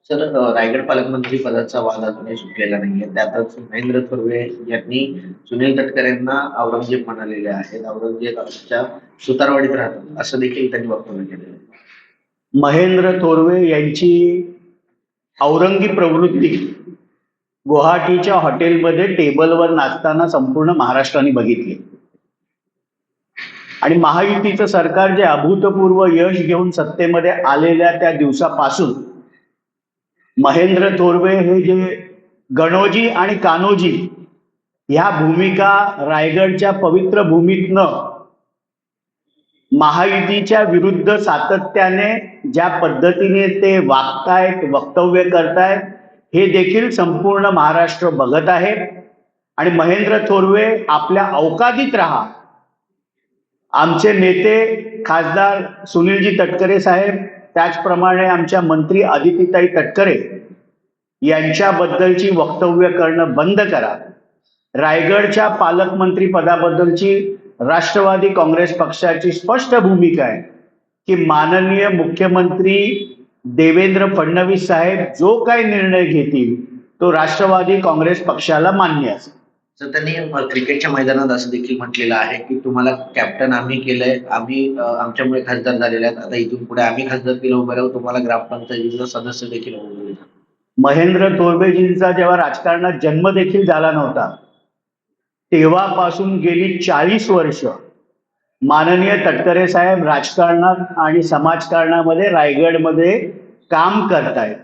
Sir Raigad पालकमंत्री पदाचा वाद अजूनही सुटलेला नाहीये. त्यातच महेंद्र थोरवे यांनी सुनील तटकरेंना औरंगजेब म्हणालेले आहेत. औरंगजेब आमच्या सुतारवाडीत राहतात असं देखील त्यांनी वक्तव्य केलेलं आहे. महेंद्र थोरवे यांची औरंगी प्रवृत्ती गुवाहाटीच्या हॉटेलमध्ये टेबलवर नाचताना संपूर्ण महाराष्ट्राने बघितली. आणि महायुतीचं सरकार जे अभूतपूर्व यश घेऊन सत्तेमध्ये आलेल्या त्या दिवसापासून महेंद्र थोरवे हे जे गणोजी आणि कान्होजी ह्या भूमिका रायगडच्या पवित्र भूमीतनं महायुतीच्या विरुद्ध सातत्याने ज्या पद्धतीने ते वागतायत, वक्तव्य करतायत, हे देखील संपूर्ण महाराष्ट्र बघत आहे. आणि महेंद्र थोरवे आपल्या अवकादीत राहा. आमचे नेते खासदार सुनीलजी तटकरे साहेब, त्याचप्रमाणे आमच्या मंत्री आदितीताई तटकरे यांच्याबद्दलची वक्तव्य करणं बंद करा. रायगडच्या पालकमंत्री पदाबद्दलची राष्ट्रवादी काँग्रेस पक्षाची स्पष्ट भूमिका आहे की माननीय मुख्यमंत्री देवेंद्र फडणवीस साहेब जो काही निर्णय घेतील तो राष्ट्रवादी काँग्रेस पक्षाला मान्य असेल. तर त्यांनी क्रिकेटच्या मैदानात असं देखील म्हटलेलं आहे की तुम्हाला कॅप्टन आम्ही केलंय, आम्ही आमच्यामुळे खासदार झालेले आहेत, आता इथून पुढे आम्ही खासदारकीला उभे राहू, तुम्हाला ग्रामपंचायतीचं सदस्य देखील होऊ. महेंद्र थोरवेजींचा जेव्हा राजकारणात जन्म देखील झाला नव्हता तेव्हापासून गेली 40 वर्ष माननीय तटकरे साहेब राजकारणात आणि समाजकारणामध्ये रायगडमध्ये काम करतायत.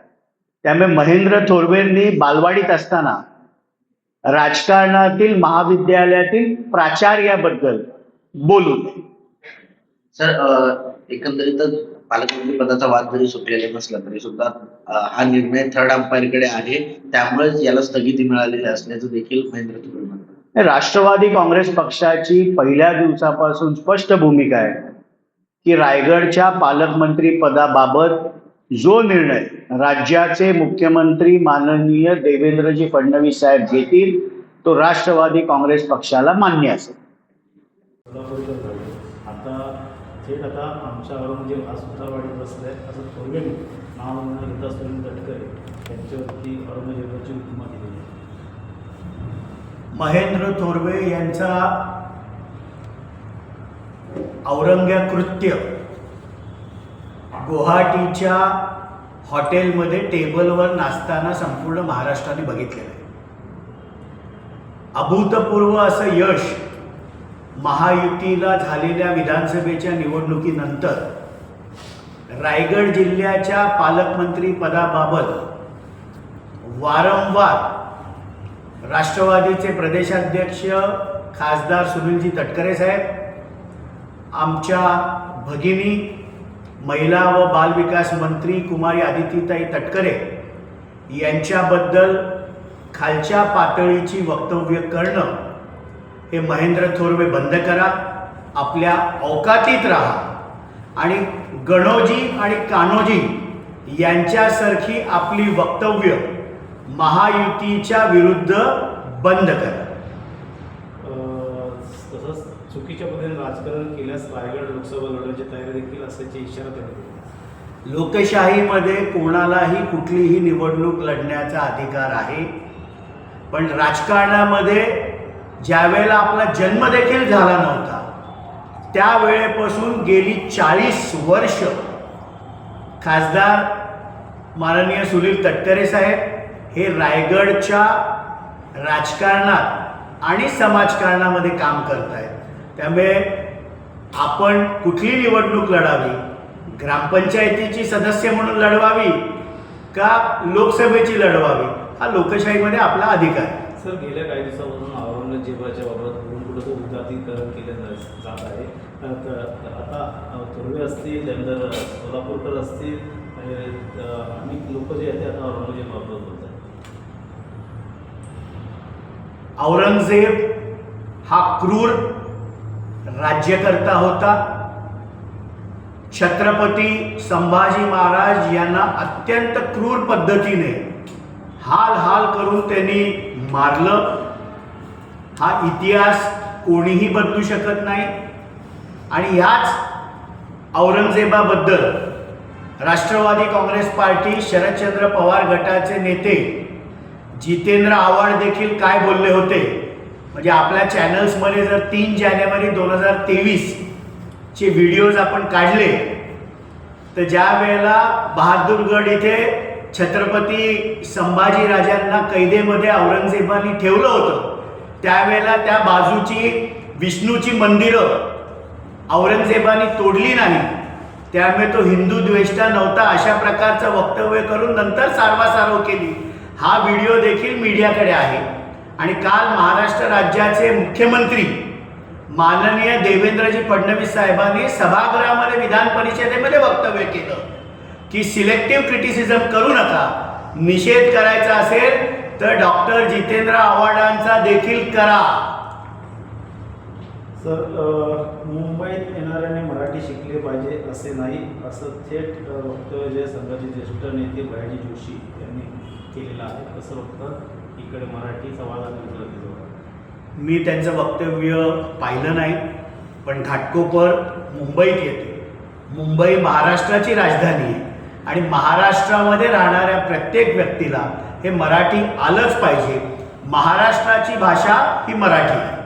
त्यामुळे महेंद्र थोरवेंनी बालवाडीत असताना राजकारणातील महाविद्यालयातील प्राचार्याबद्दल बोलू नये. सर एकंदरीतच पालकमंत्री पदाचा वाद जरी सुटलेला नसला तरी सुद्धा हा निर्णय थर्ड अंपायरकडे आहे, त्यामुळेच याला स्थगिती मिळालेली असल्याचं देखील महेंद्र थोरवे म्हणतात. राष्ट्रवादी काँग्रेस पक्षाची पहिल्या दिवसापासून स्पष्ट भूमिका आहे की रायगडच्या पालकमंत्री पदाबाबत जो निर्णय राज्याचे मुख्यमंत्री माननीय देवेंद्रजी फडणवीस साहेब घेतील तो राष्ट्रवादी काँग्रेस पक्षाला मान्य असेल. आता आमच्या औरंगजेब हा सुतारवाडीत बसलाय असं थोरवे नाव घेता सुनील तटकरे यांच्यावरती औरंगजेबाची उपमा दिलेली आहे. महेंद्र थोरवे यांचा औरंग्य कृत्य गुवाहाटीच्या हॉटेलमध्ये टेबलवर नाचताना संपूर्ण महाराष्ट्राने बघितलेलं आहे. अभूतपूर्व असं यश महायुतीला झालेल्या विधानसभेच्या निवडणुकीनंतर रायगड जिल्ह्याच्या पालकमंत्री पदाबाबत वारंवार राष्ट्रवादीचे प्रदेशाध्यक्ष खासदार सुनीलजी तटकरे साहेब, आमच्या भगिनी महिला व बालविकास मंत्री कुमारी आदितीताई तटकरे यांच्याबद्दल खालच्या पातळीची वक्तव्य करणं हे महेंद्र थोरवे बंद करा. आपल्या अवकातीत राहा आणि गणोजी आणि कान्होजी यांच्यासारखी आपली वक्तव्य महायुतीच्या विरुद्ध बंद करा. तसंच चुकीच्या पद्धतीने राजकारण केल्यास रायगड लोकसभा लढवण्याची तयारी देखील असल्याची इशारा त्यांनी दिली. लोकशाहीमध्ये कोणालाही कुठलीही निवडणूक लढण्याचा अधिकार आहे, पण राजकारणामध्ये ज्या वेळेला आपला जन्म देखील झाला नव्हता त्यावेळेपासून गेली 40 वर्ष खासदार माननीय सुनील तटकरे साहेब हे रायगडच्या राजकारणात आणि समाजकारणामध्ये काम करत आहेत. त्यामुळे आपण कुठली निवडणूक लढावी, ग्रामपंचायतीची सदस्य म्हणून लढवावी का लोकसभेची लढवावी, हा लोकशाहीमध्ये आपला अधिकार आहे. सर, गेल्या काही दिवसापासून औरंगजेबाच्या बाबत कुठं उदातीकरण केलं जात आहे. आता थोरवे असतील, त्यानंतर सोलापूरकर असतील, अनेक लोक जे आहेत ते आता औरंगजेब बाबत बोलतात. औरंगजेब हा क्रूर राज्यकर्ता होता. छत्रपती संभाजी महाराज यांना अत्यंत क्रूर पद्धतीने हाल करून त्यांनी मारलं. हा इतिहास कोणीही बदलू शकत नाही. आणि याच औरंगजेबाबद्दल राष्ट्रवादी काँग्रेस पार्टी शरदचंद्र पवार गटाचे नेते जितेंद्र आव्हाड देखील काय बोलले होते, म्हणजे आपल्या चॅनल्समध्ये जर 3 जानेवारी 2023 चे व्हिडिओज आपण काढले तर ज्या वेळेला बहादूरगड इथे छत्रपती संभाजीराजांना कैदेमध्ये औरंगजेबाने ठेवलं होतं, त्यावेळेला त्या बाजूची विष्णूची मंदिरं औरंगजेबाने तोडली नाही, त्यामुळे तो हिंदू द्वेष्टा नव्हता अशा प्रकारचं वक्तव्य करून नंतर सारवासारव केली. हा व्हिडिओ देखील मीडियाकडे आहे. आणि काल महाराष्ट्र राज्याचे मुख्यमंत्री माननीय देवेंद्रजी फडणवीस साहेबांनी सभागृहामध्ये विधान परिषदेमध्ये वक्तव्य केलं की सिलेक्टिव्ह क्रिटिसिझम करू नका, निषेध करायचा असेल तर डॉक्टर जितेंद्र आव्हाडांचा देखील करा. सर, मुंबईत येणाऱ्याने मराठी शिकले पाहिजे असे नाही, असं थेट वक्तव्य जे संघाचे ज्येष्ठ नेते भयाजी जोशी यांनी केलेलं आहे. कसं बघतात इकडे मराठीचा वाद आणि मी त्यांचं वक्तव्य पाहिलं नाही, पण घाटकोपर मुंबईत येते. मुंबई महाराष्ट्राची राजधानी आहे आणि महाराष्ट्रामध्ये राहणाऱ्या प्रत्येक व्यक्तीला हे मराठी आलंच पाहिजे. महाराष्ट्राची भाषा ही मराठी आहे.